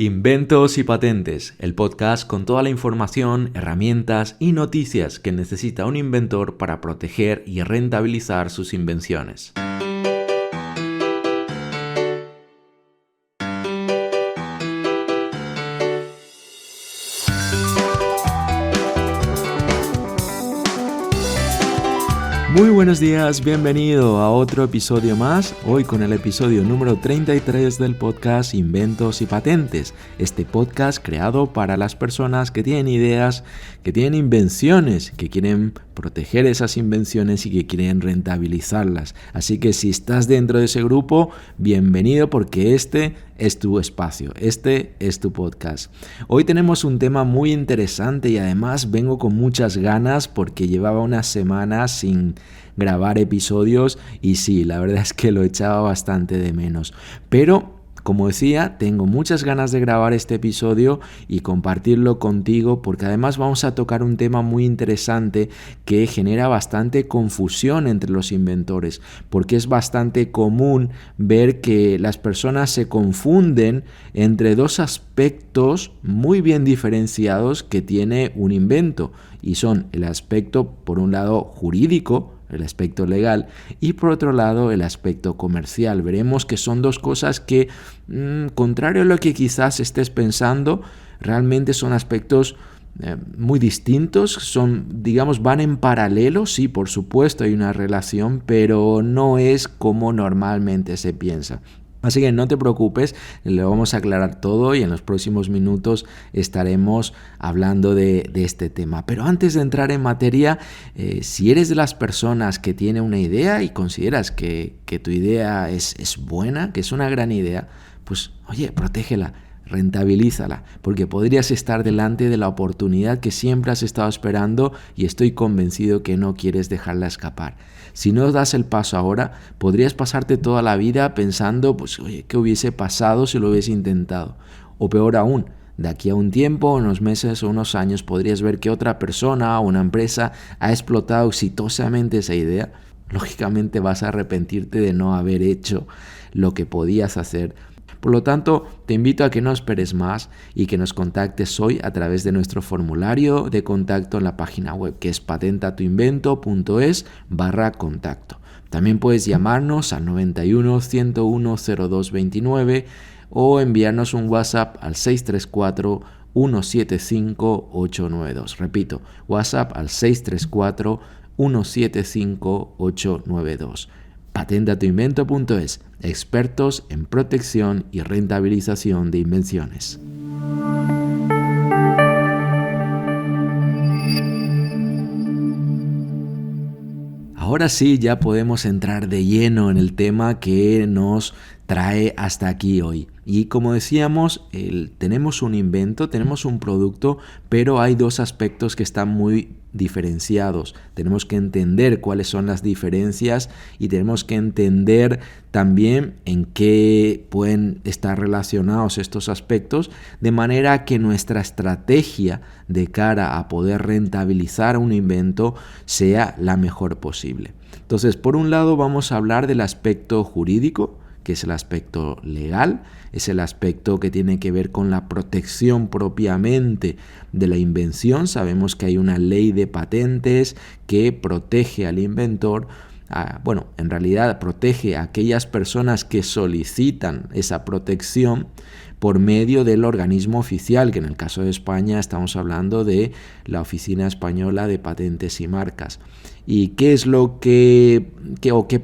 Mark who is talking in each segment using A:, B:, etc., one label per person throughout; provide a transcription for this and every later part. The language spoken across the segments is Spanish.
A: Inventos y patentes, el podcast con toda la información, herramientas y noticias que necesita un inventor para proteger y rentabilizar sus invenciones. Muy buenos días, bienvenido a otro episodio más, hoy con el episodio número 33 del podcast Inventos y Patentes, este podcast creado para las personas que tienen ideas, que tienen invenciones, que quieren proteger esas invenciones y que quieren rentabilizarlas. Así que si estás dentro de ese grupo, bienvenido porque este es tu espacio, este es tu podcast. Hoy tenemos un tema muy interesante y además vengo con muchas ganas porque llevaba unas semanas sin grabar episodios y sí, la verdad es que lo echaba bastante de menos. Pero como decía, tengo muchas ganas de grabar este episodio y compartirlo contigo porque además vamos a tocar un tema muy interesante que genera bastante confusión entre los inventores, porque es bastante común ver que las personas se confunden entre dos aspectos muy bien diferenciados que tiene un invento y son el aspecto, por un lado, jurídico, el aspecto legal, y por otro lado el aspecto comercial. Veremos que son dos cosas que, contrario a lo que quizás estés pensando, realmente son aspectos muy distintos, van en paralelo, sí, por supuesto hay una relación, pero no es como normalmente se piensa. Así que no te preocupes, lo vamos a aclarar todo y en los próximos minutos estaremos hablando de este tema. Pero antes de entrar en materia, si eres de las personas que tiene una idea y consideras que tu idea es buena, que es una gran idea, pues oye, protégela. Rentabilízala, porque podrías estar delante de la oportunidad que siempre has estado esperando y estoy convencido que no quieres dejarla escapar. Si no das el paso ahora, podrías pasarte toda la vida pensando, pues oye, ¿qué hubiese pasado si lo hubiese intentado? O peor aún, de aquí a un tiempo, unos meses o unos años, podrías ver que otra persona o una empresa ha explotado exitosamente esa idea. Lógicamente vas a arrepentirte de no haber hecho lo que podías hacer. Por lo tanto, te invito a que no esperes más y que nos contactes hoy a través de nuestro formulario de contacto en la página web que es patentatuinvento.es/contacto. También puedes llamarnos al 91 101 0229 o enviarnos un WhatsApp al 634 175 892. Repito, WhatsApp al 634 175 892. Patentatuinvento.es, expertos en protección y rentabilización de invenciones. Ahora sí, ya podemos entrar de lleno en el tema que nos trae hasta aquí hoy. Y como decíamos, tenemos un invento, tenemos un producto, pero hay dos aspectos que están muy diferenciados. Tenemos que entender cuáles son las diferencias y tenemos que entender también en qué pueden estar relacionados estos aspectos, de manera que nuestra estrategia de cara a poder rentabilizar un invento sea la mejor posible. Entonces, por un lado vamos a hablar del aspecto jurídico, que es el aspecto legal, es el aspecto que tiene que ver con la protección propiamente de la invención. Sabemos que hay una ley de patentes que protege al inventor, en realidad protege a aquellas personas que solicitan esa protección por medio del organismo oficial, que en el caso de España estamos hablando de la Oficina Española de Patentes y Marcas. ¿Y qué es lo qué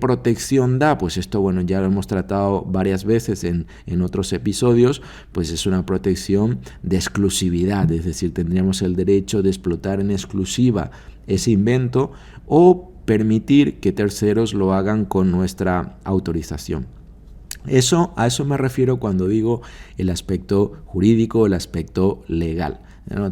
A: protección da? Pues esto, ya lo hemos tratado varias veces en otros episodios, pues es una protección de exclusividad, es decir, tendríamos el derecho de explotar en exclusiva ese invento o permitir que terceros lo hagan con nuestra autorización. A eso me refiero cuando digo el aspecto jurídico, el aspecto legal.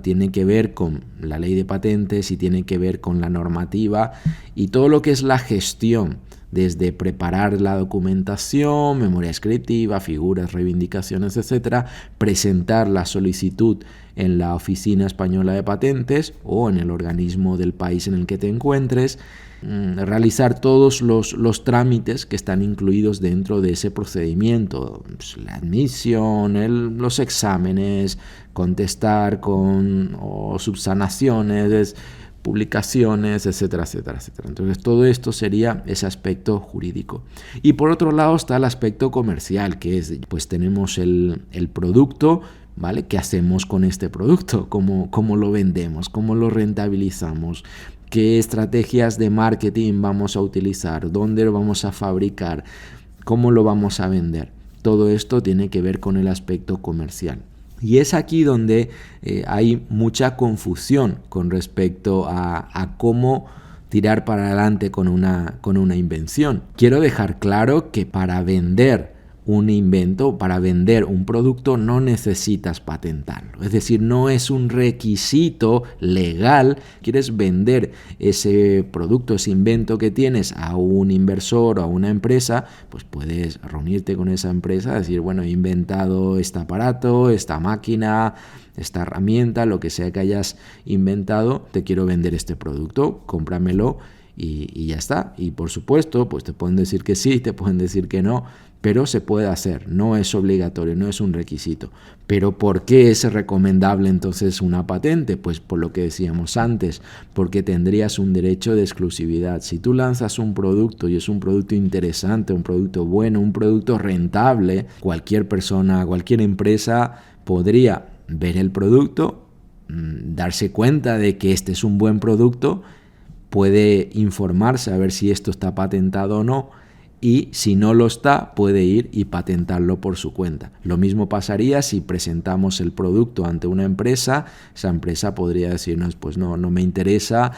A: Tiene que ver con la ley de patentes y tiene que ver con la normativa y todo lo que es la gestión, desde preparar la documentación, memoria descriptiva, figuras, reivindicaciones, etcétera, presentar la solicitud en la Oficina Española de Patentes o en el organismo del país en el que te encuentres realizar todos los trámites que están incluidos dentro de ese procedimiento, pues, la admisión, los exámenes, contestar o subsanaciones, publicaciones, etcétera, etcétera, etcétera. Entonces todo esto sería ese aspecto jurídico. Y por otro lado está el aspecto comercial, que es, pues tenemos el producto, ¿vale? ¿Qué hacemos con este producto? ¿Cómo lo vendemos? ¿Cómo lo rentabilizamos? ¿Qué estrategias de marketing vamos a utilizar? ¿Dónde lo vamos a fabricar? ¿Cómo lo vamos a vender? Todo esto tiene que ver con el aspecto comercial. Y es aquí donde hay mucha confusión con respecto a cómo tirar para adelante con una invención. Quiero dejar claro que para vender un invento, para vender un producto, no necesitas patentarlo. Es decir, no es un requisito legal. Quieres vender ese producto, ese invento que tienes a un inversor o a una empresa, pues puedes reunirte con esa empresa, decir, bueno, he inventado este aparato, esta máquina, esta herramienta, lo que sea que hayas inventado, te quiero vender este producto, cómpramelo y ya está. Y por supuesto, pues te pueden decir que sí, te pueden decir que no, pero se puede hacer, no es obligatorio, no es un requisito. Pero ¿por qué es recomendable entonces una patente? Pues por lo que decíamos antes, porque tendrías un derecho de exclusividad. Si tú lanzas un producto y es un producto interesante, un producto bueno, un producto rentable, cualquier persona, cualquier empresa podría ver el producto, darse cuenta de que este es un buen producto, puede informarse a ver si esto está patentado o no, y si no lo está, puede ir y patentarlo por su cuenta. Lo mismo pasaría si presentamos el producto ante una empresa. Esa empresa podría decirnos, pues no me interesa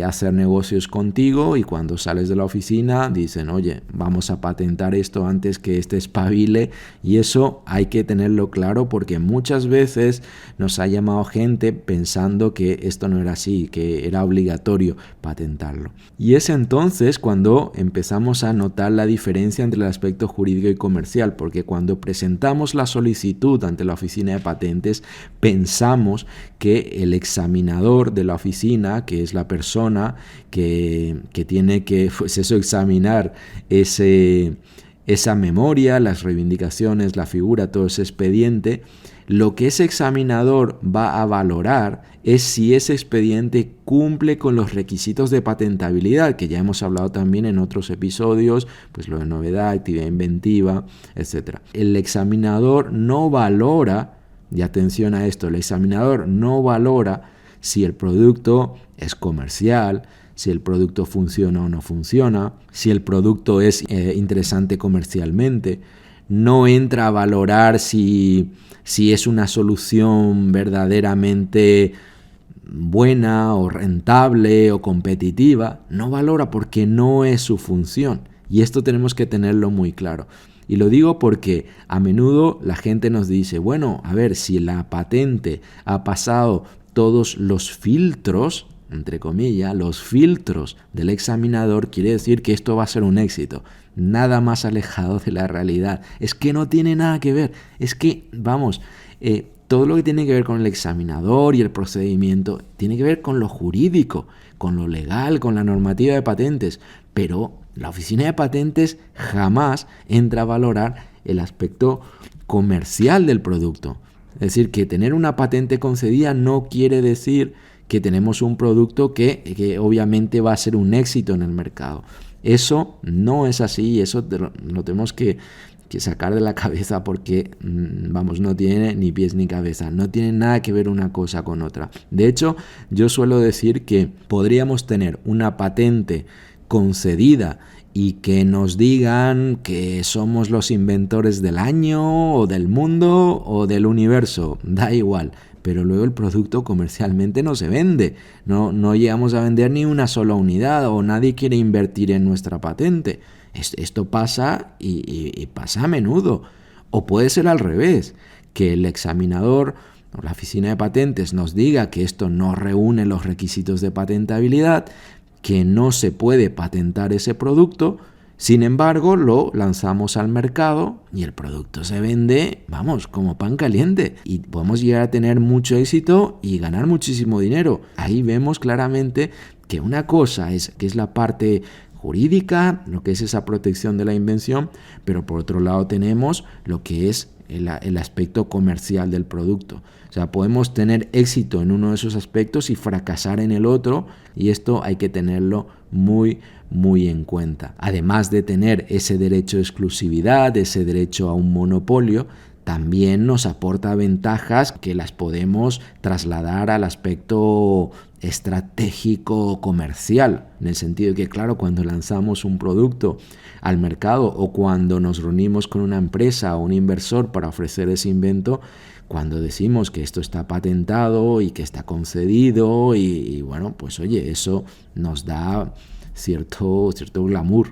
A: hacer negocios contigo, y cuando sales de la oficina dicen, oye, vamos a patentar esto antes que este espabile. Y eso hay que tenerlo claro, porque muchas veces nos ha llamado gente pensando que esto no era así, que era obligatorio patentarlo. Y es entonces cuando empezamos a notar la diferencia entre el aspecto jurídico y comercial, porque cuando presentamos la solicitud ante la oficina de patentes, pensamos que el examinador de la oficina, que es la persona que tiene que, pues eso, examinar esa memoria, las reivindicaciones, la figura, todo ese expediente, lo que ese examinador va a valorar es si ese expediente cumple con los requisitos de patentabilidad, que ya hemos hablado también en otros episodios, pues lo de novedad, actividad inventiva, etc. El examinador no valora, y atención a esto, el examinador no valora si el producto es comercial, si el producto funciona o no funciona, si el producto es interesante comercialmente. No entra a valorar si es una solución verdaderamente buena o rentable o competitiva. No valora porque no es su función. Y esto tenemos que tenerlo muy claro. Y lo digo porque a menudo la gente nos dice, bueno, a ver, si la patente ha pasado todos los filtros, entre comillas, los filtros del examinador, quiere decir que esto va a ser un éxito. Nada más alejado de la realidad. Es que no tiene nada que ver. Es que, vamos, todo lo que tiene que ver con el examinador y el procedimiento tiene que ver con lo jurídico, con lo legal, con la normativa de patentes. Pero la oficina de patentes jamás entra a valorar el aspecto comercial del producto. Es decir, que tener una patente concedida no quiere decir que tenemos un producto que obviamente va a ser un éxito en el mercado. Eso no es así, eso lo tenemos que sacar de la cabeza, porque, vamos, no tiene ni pies ni cabeza, no tiene nada que ver una cosa con otra. De hecho, yo suelo decir que podríamos tener una patente concedida y que nos digan que somos los inventores del año o del mundo o del universo, da igual. Pero luego el producto comercialmente no se vende, no llegamos a vender ni una sola unidad, o nadie quiere invertir en nuestra patente. Esto pasa y pasa a menudo. O puede ser al revés, que el examinador o la oficina de patentes nos diga que esto no reúne los requisitos de patentabilidad, que no se puede patentar ese producto. Sin embargo, lo lanzamos al mercado y el producto se vende, vamos, como pan caliente. Y podemos llegar a tener mucho éxito y ganar muchísimo dinero. Ahí vemos claramente que una cosa es que es la parte jurídica, lo que es esa protección de la invención, pero por otro lado tenemos lo que es el aspecto comercial del producto. O sea, podemos tener éxito en uno de esos aspectos y fracasar en el otro, y esto hay que tenerlo muy en cuenta. Además de tener ese derecho de exclusividad, ese derecho a un monopolio, también nos aporta ventajas que las podemos trasladar al aspecto estratégico comercial, en el sentido de que, claro, cuando lanzamos un producto al mercado o cuando nos reunimos con una empresa o un inversor para ofrecer ese invento, cuando decimos que esto está patentado y que está concedido y bueno, pues oye, eso nos da cierto glamour,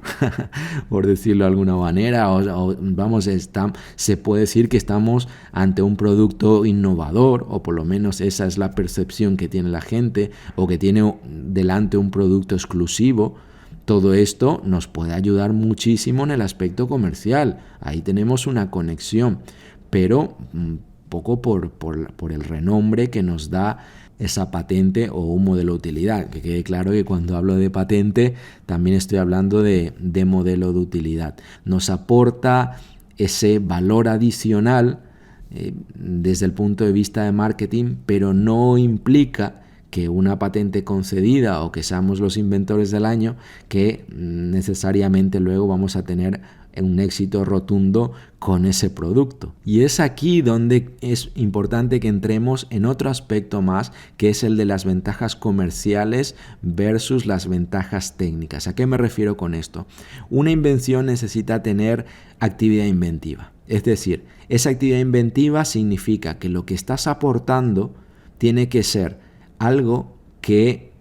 A: por decirlo de alguna manera, se puede decir que estamos ante un producto innovador, o por lo menos esa es la percepción que tiene la gente, o que tiene delante un producto exclusivo. Todo esto nos puede ayudar muchísimo en el aspecto comercial, ahí tenemos una conexión, pero poco por el renombre que nos da esa patente o un modelo de utilidad. Que quede claro que cuando hablo de patente también estoy hablando de modelo de utilidad. Nos aporta ese valor adicional desde el punto de vista de marketing, pero no implica que una patente concedida o que seamos los inventores del año, que necesariamente luego vamos a tener un éxito rotundo con ese producto. Y es aquí donde es importante que entremos en otro aspecto más, que es el de las ventajas comerciales versus las ventajas técnicas. ¿A qué me refiero con esto? Una invención necesita tener actividad inventiva. Es decir, esa actividad inventiva significa que lo que estás aportando tiene que ser algo que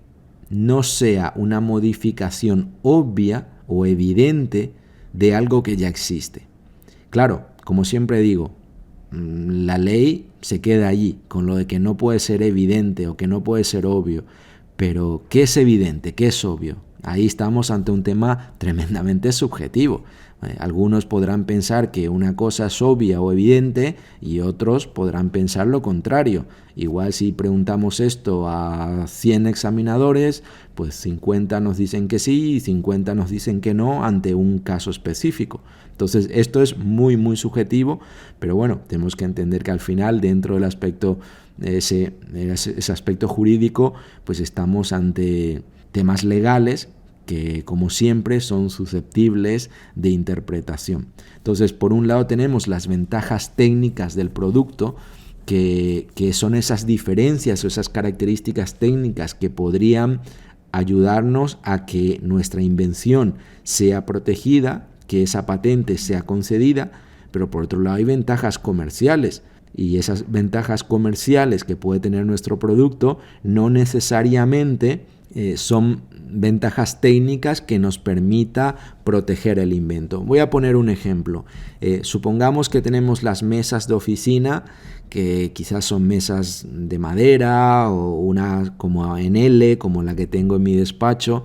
A: no sea una modificación obvia o evidente de algo que ya existe. Claro, como siempre digo, la ley se queda allí, con lo de que no puede ser evidente o que no puede ser obvio. Pero, ¿qué es evidente? ¿Qué es obvio? Ahí estamos ante un tema tremendamente subjetivo. Algunos podrán pensar que una cosa es obvia o evidente y otros podrán pensar lo contrario. Igual si preguntamos esto a 100 examinadores, pues 50 nos dicen que sí y 50 nos dicen que no ante un caso específico. Entonces esto es muy subjetivo, pero bueno, tenemos que entender que al final dentro del aspecto, ese aspecto jurídico, pues estamos ante temas legales que como siempre son susceptibles de interpretación. Entonces, por un lado tenemos las ventajas técnicas del producto, que son esas diferencias o esas características técnicas que podrían ayudarnos a que nuestra invención sea protegida, que esa patente sea concedida, pero por otro lado hay ventajas comerciales. Y esas ventajas comerciales que puede tener nuestro producto no necesariamente son ventajas técnicas que nos permita proteger el invento. Voy a poner un ejemplo. Supongamos que tenemos las mesas de oficina, que quizás son mesas de madera o una como en L, como la que tengo en mi despacho.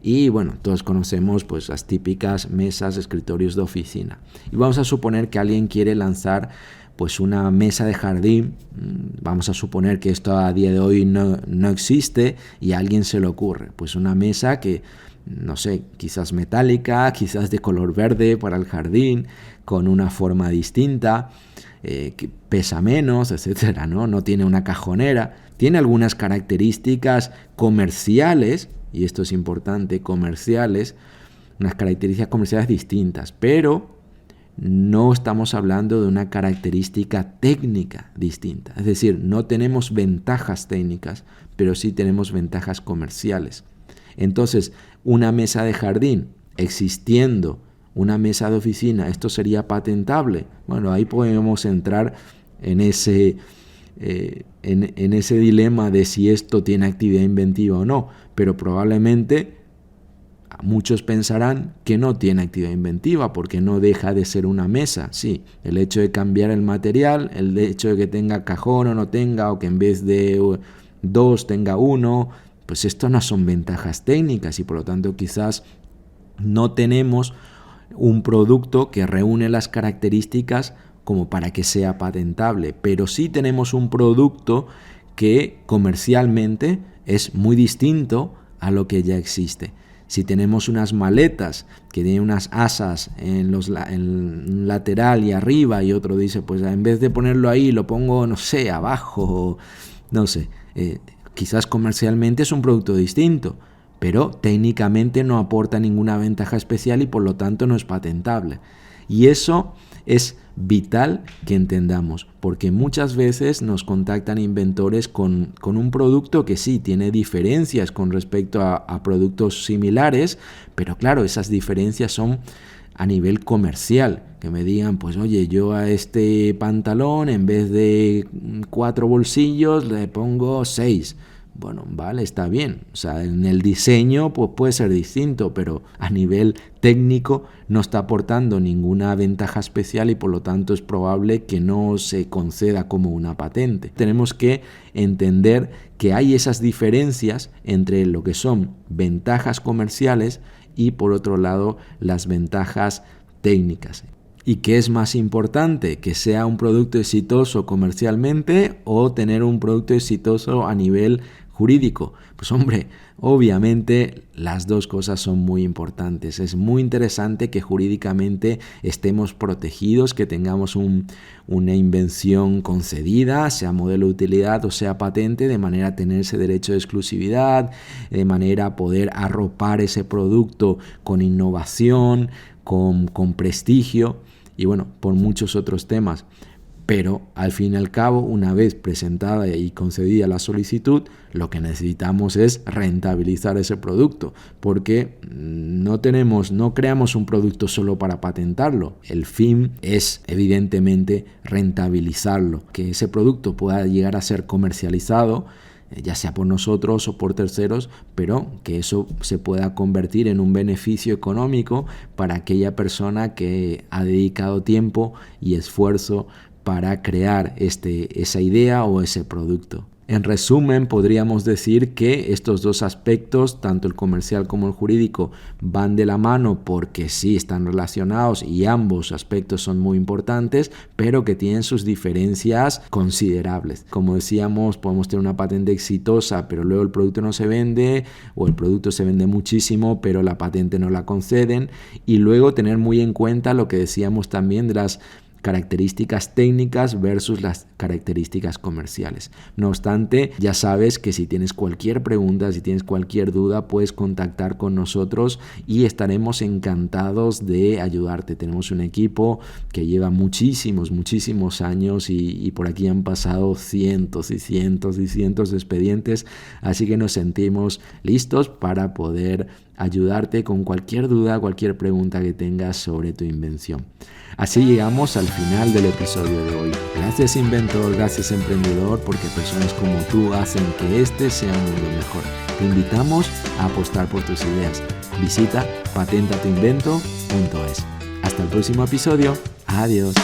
A: Y bueno, todos conocemos pues las típicas mesas, escritorios de oficina. Y vamos a suponer que alguien quiere lanzar pues una mesa de jardín. Vamos a suponer que esto a día de hoy no existe y a alguien se le ocurre. Pues una mesa que, no sé, quizás metálica, quizás de color verde para el jardín, con una forma distinta, que pesa menos, etcétera, ¿no? No tiene una cajonera. Tiene algunas características comerciales, y esto es importante, comerciales, unas características comerciales distintas, pero no estamos hablando de una característica técnica distinta. Es decir, no tenemos ventajas técnicas, pero sí tenemos ventajas comerciales. Entonces, una mesa de jardín existiendo una mesa de oficina, ¿esto sería patentable? Bueno, ahí podemos entrar en ese dilema de si esto tiene actividad inventiva o no, pero probablemente muchos pensarán que no tiene actividad inventiva porque no deja de ser una mesa. Sí, el hecho de cambiar el material, el hecho de que tenga cajón o no tenga, o que en vez de 2 tenga 1, pues esto no son ventajas técnicas y por lo tanto quizás no tenemos un producto que reúne las características como para que sea patentable, pero sí tenemos un producto que comercialmente es muy distinto a lo que ya existe. Si tenemos unas maletas que tienen unas asas en lateral y arriba, y otro dice, pues en vez de ponerlo ahí lo pongo, no sé, abajo, no sé, quizás comercialmente es un producto distinto, pero técnicamente no aporta ninguna ventaja especial y por lo tanto no es patentable. Y eso es vital que entendamos, porque muchas veces nos contactan inventores con un producto que sí tiene diferencias con respecto a productos similares, pero claro, esas diferencias son a nivel comercial, que me digan, pues oye, yo a este pantalón en vez de 4 bolsillos le pongo 6. Bueno, vale, está bien. O sea, en el diseño pues puede ser distinto, pero a nivel técnico no está aportando ninguna ventaja especial y por lo tanto es probable que no se conceda como una patente. Tenemos que entender que hay esas diferencias entre lo que son ventajas comerciales y por otro lado las ventajas técnicas. ¿Y qué es más importante? ¿Que sea un producto exitoso comercialmente o tener un producto exitoso a nivel jurídico? Pues hombre, obviamente las dos cosas son muy importantes. Es muy interesante que jurídicamente estemos protegidos, que tengamos una invención concedida, sea modelo de utilidad o sea patente, de manera a tener ese derecho de exclusividad, de manera a poder arropar ese producto con innovación, con prestigio y bueno, por muchos otros temas. Pero al fin y al cabo, una vez presentada y concedida la solicitud, lo que necesitamos es rentabilizar ese producto, porque no creamos un producto solo para patentarlo. El fin es evidentemente rentabilizarlo, que ese producto pueda llegar a ser comercializado, ya sea por nosotros o por terceros, pero que eso se pueda convertir en un beneficio económico para aquella persona que ha dedicado tiempo y esfuerzo para crear esa idea o ese producto. En resumen, podríamos decir que estos dos aspectos, tanto el comercial como el jurídico, van de la mano porque sí están relacionados y ambos aspectos son muy importantes, pero que tienen sus diferencias considerables. Como decíamos, podemos tener una patente exitosa, pero luego el producto no se vende, o el producto se vende muchísimo, pero la patente no la conceden, y luego tener muy en cuenta lo que decíamos también de las características técnicas versus las características comerciales. No obstante, ya sabes que si tienes cualquier pregunta, si tienes cualquier duda, puedes contactar con nosotros y estaremos encantados de ayudarte. Tenemos un equipo que lleva muchísimos años y por aquí han pasado cientos y cientos de expedientes, así que nos sentimos listos para poder ayudarte con cualquier duda, cualquier pregunta que tengas sobre tu invención. Así llegamos al final del episodio de hoy. Gracias inventor, gracias emprendedor, porque personas como tú hacen que este sea un mundo mejor. Te invitamos a apostar por tus ideas. Visita patentatuinvento.es. Hasta el próximo episodio. Adiós.